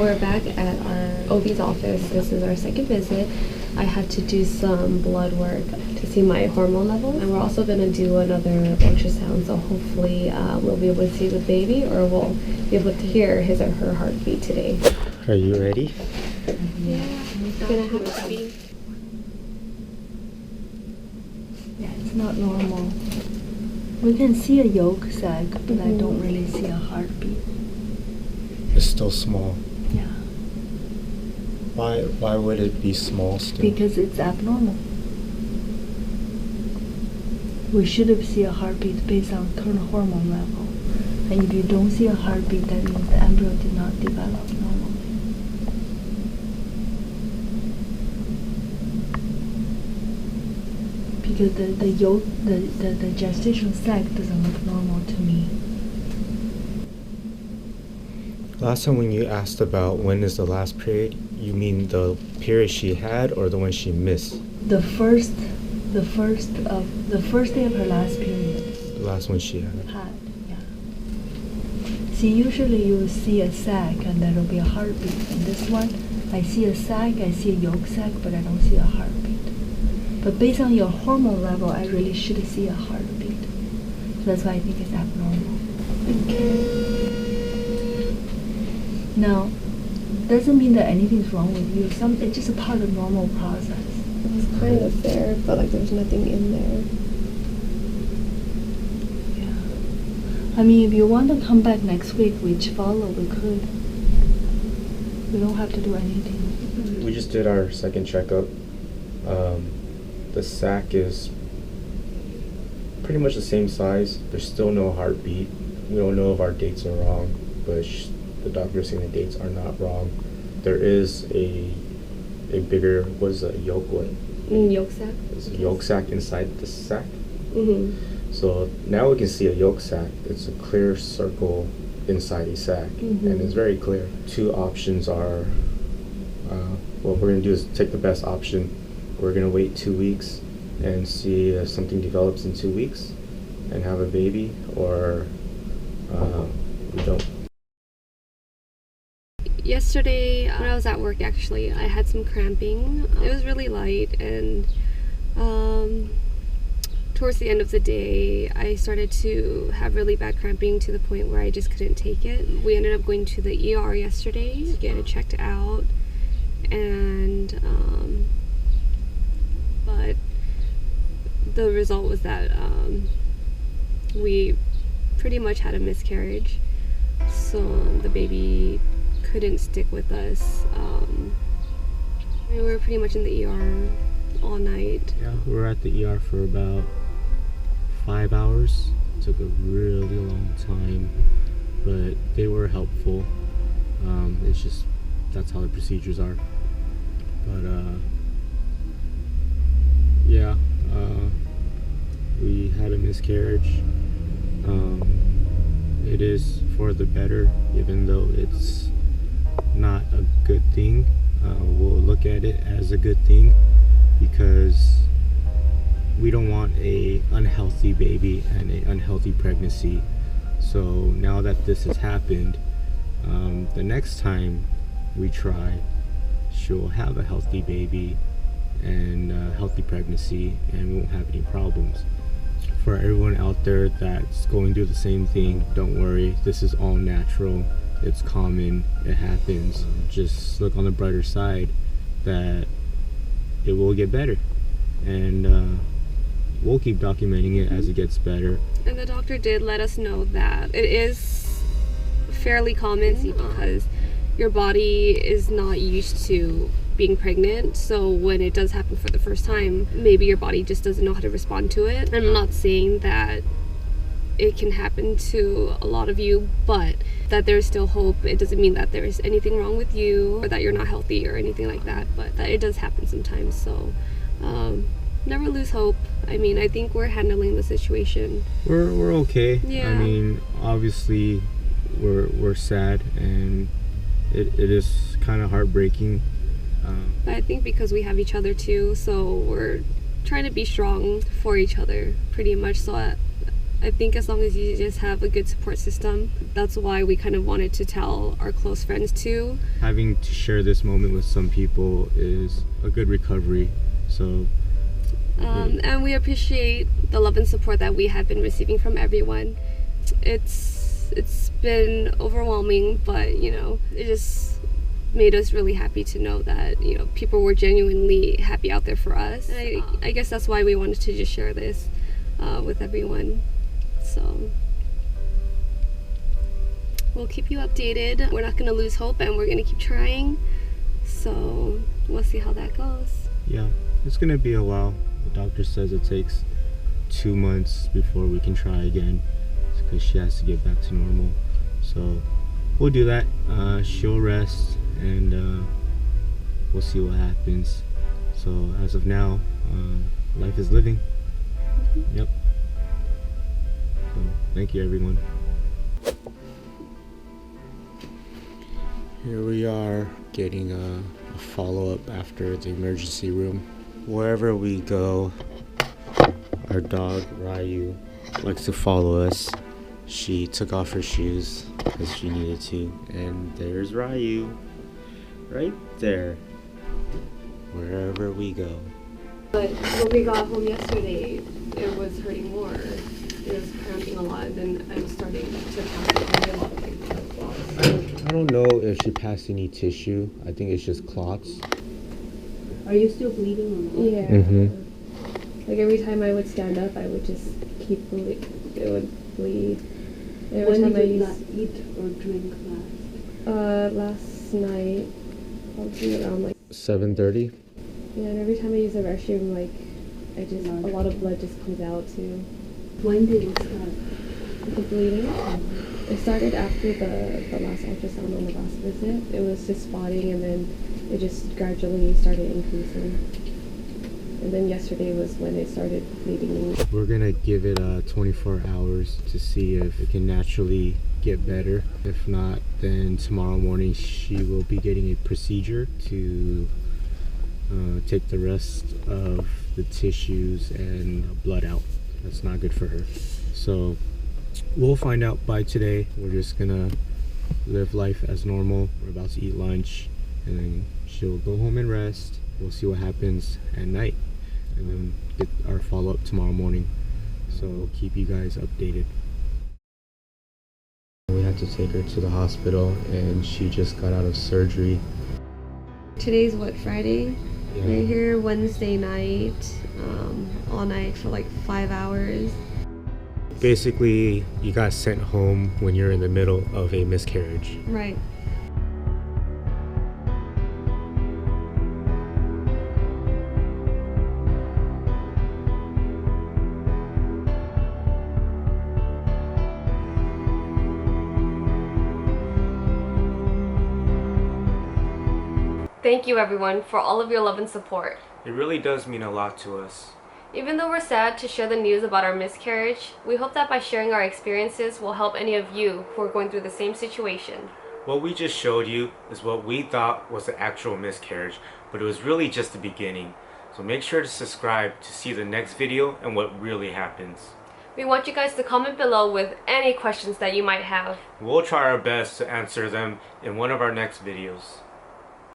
We're back at our OB's office. This is our second visit. I had to do some blood work to see my hormone levels, and we're also going to do another ultrasound, so hopefully we'll be able to see the baby, or we'll be able to hear his or her heartbeat today. Are you ready? Yeah, we're going to have to be. Yeah, it's not normal. We can see a yolk sac, but I don't really see a heartbeat. It's still small. Yeah. Why would it be small still? Because it's abnormal. We should see a heartbeat based on current hormone level. And if you don't see a heartbeat, that means the embryo did not develop normally. Because the yolk, the gestation sac doesn't look normal to me. Last time when you asked about when is the last period, you mean the period she had or the one she missed? The first day of her last period. The last one she had. Yeah. See, usually you will see a sac and there will be a heartbeat. And this one, I see a sac, I see a yolk sac, but I don't see a heartbeat. But based on your hormone level, I really should see a heartbeat. So that's why I think it's abnormal. Okay. Now, doesn't mean that anything's wrong with you. It's just a part of normal process. It was kind of there, but like there's nothing in there. Yeah. I mean, if you want to come back next week, which follow, we could. We don't have to do anything. We just did our second checkup. The sac is pretty much the same size. There's still no heartbeat. We don't know if our dates are wrong, but the doctor's saying the dates are not wrong. There is a bigger, what is a yolk one? Yolk sac? There's a yolk sac inside the sac. Mm-hmm. So now we can see a yolk sac. It's a clear circle inside a sac, and it's very clear. Two options are, what we're going to do is take the best option. We're going to wait 2 weeks and see if something develops in 2 weeks and have a baby, or we don't. Yesterday, when I was at work, actually, I had some cramping. It was really light, and towards the end of the day, I started to have really bad cramping to the point where I just couldn't take it. We ended up going to the ER yesterday to get it checked out, and but the result was that we pretty much had a miscarriage, so the baby couldn't stick with us. We were pretty much in the ER all night. Yeah, we were at the ER for about 5 hours. It took a really long time, but they were helpful. It's just, that's how the procedures are. But yeah, we had a miscarriage. It is for the better, even though it's not a good thing. We'll look at it as a good thing because we don't want a unhealthy baby and a unhealthy pregnancy. So now that this has happened, the next time we try, she'll have a healthy baby and a healthy pregnancy, and we won't have any problems. For everyone out there that's going through the same thing, don't worry, this is all natural. It's common, it happens. Just look on the brighter side that it will get better, and we'll keep documenting it as it gets better. And the doctor did let us know that it is fairly common because your body is not used to being pregnant, so when it does happen for the first time, maybe your body just doesn't know how to respond to it. I'm not saying that it can happen to a lot of you, but that there's still hope. It doesn't mean that there's anything wrong with you or that you're not healthy or anything like that, but that it does happen sometimes. So never lose hope. I mean, I think we're handling the situation. We're okay. Yeah. I mean, obviously we're sad, and it is kind of heartbreaking. But I think because we have each other too, so we're trying to be strong for each other pretty much, so I think as long as you just have a good support system, that's why we kind of wanted to tell our close friends too. Having to share this moment with some people is a good recovery. So and we appreciate the love and support that we have been receiving from everyone. It's been overwhelming, but you know, it just made us really happy to know that, you know, people were genuinely happy out there for us. And I guess that's why we wanted to just share this with everyone. So we'll keep you updated. We're not going to lose hope, and we're going to keep trying. So we'll see how that goes. Yeah, it's going to be a while. The doctor says it takes 2 months before we can try again, because she has to get back to normal. So we'll do that. She'll rest, and we'll see what happens. So as of now, life is living. Yep. So thank you, everyone. Here we are getting a follow-up after the emergency room. Wherever we go, our dog Ryu likes to follow us. She took off her shoes because she needed to, and there's Ryu right there wherever we go. But when we got home yesterday, it was hurting more. It was cramping a lot, and then I was starting to pass a lot of blood clots. I don't know if she passed any tissue. I think it's just clots. Are you still bleeding or not? Yeah. Mm-hmm. Like every time I would stand up, I would just keep bleeding. It would bleed. Every When time did I you used, not eat or drink last? last night, probably around like 7:30. yeah. And every time I use the restroom, like a lot of blood just comes out too. When did it start? The bleeding. It started after the last ultrasound on the last visit. It was just spotting, and then it just gradually started increasing. And then yesterday was when it started bleeding. We're gonna give it 24 hours to see if it can naturally get better. If not, then tomorrow morning she will be getting a procedure to take the rest of the tissues and blood out. That's not good for her. So we'll find out by today. We're just gonna live life as normal. We're about to eat lunch, and then she'll go home and rest. We'll see what happens at night, and then get our follow-up tomorrow morning. So we'll keep you guys updated. We had to take her to the hospital, and she just got out of surgery. Today's what, Friday? Yeah. We're here Wednesday night, all night for like 5 hours. Basically, you got sent home when you're in the middle of a miscarriage. Right. Thank you everyone for all of your love and support. It really does mean a lot to us. Even though we're sad to share the news about our miscarriage, we hope that by sharing our experiences will help any of you who are going through the same situation. What we just showed you is what we thought was the actual miscarriage, but it was really just the beginning. So make sure to subscribe to see the next video and what really happens. We want you guys to comment below with any questions that you might have. We'll try our best to answer them in one of our next videos.